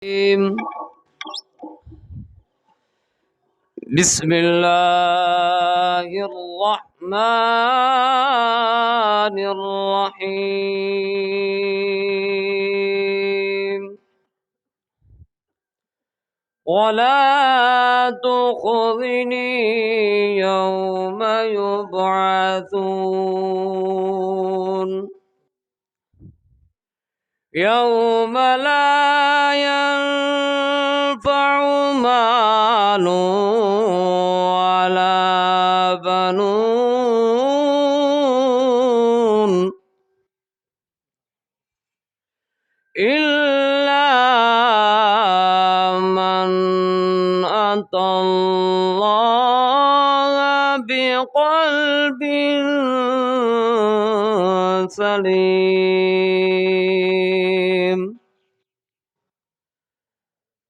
بسم الله الرحمن الرحيم ولا تخذني يوم يبعثون يوم لا ينفع مال ولا بنون إلا من أتى الله بقلب سليم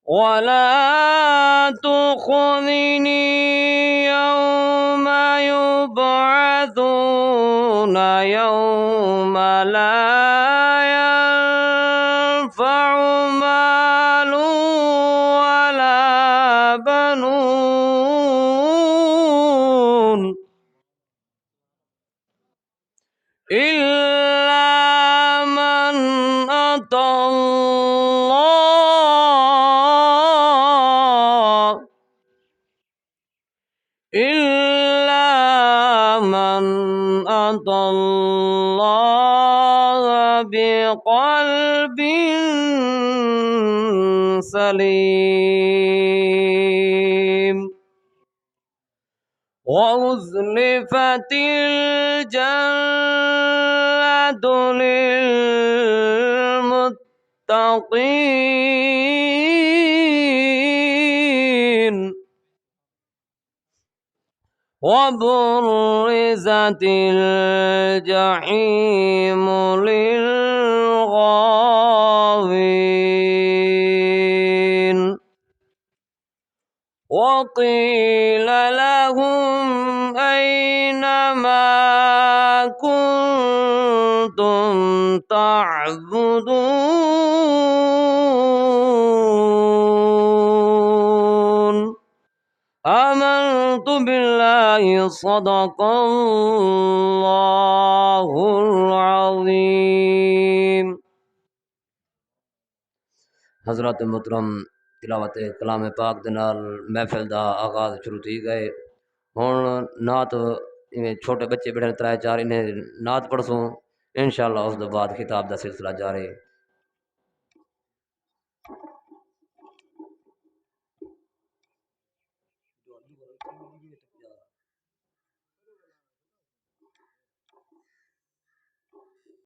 ولا تخذني يوم يبعثون يوم لا ينفع مال ولا بنون إلا من أتى الله بقلب سليم وأزلفت الجنة للمتقين وبرزت الجحيم للغاوين وقيل لهم أين ما كنتم تعبدون آمنت بالله صدق الله العظيم حضرات محترم तिलावत कलाम पाक दे नाल महफिल दा आगाज़ शुरू थी गए हुण नात इवें छोटे बच्चे बैठे त्रै चार इन्हें नात पढ़सूं इंशाअल्लाह उस दे बाद खिताब दा सिलसिला जारी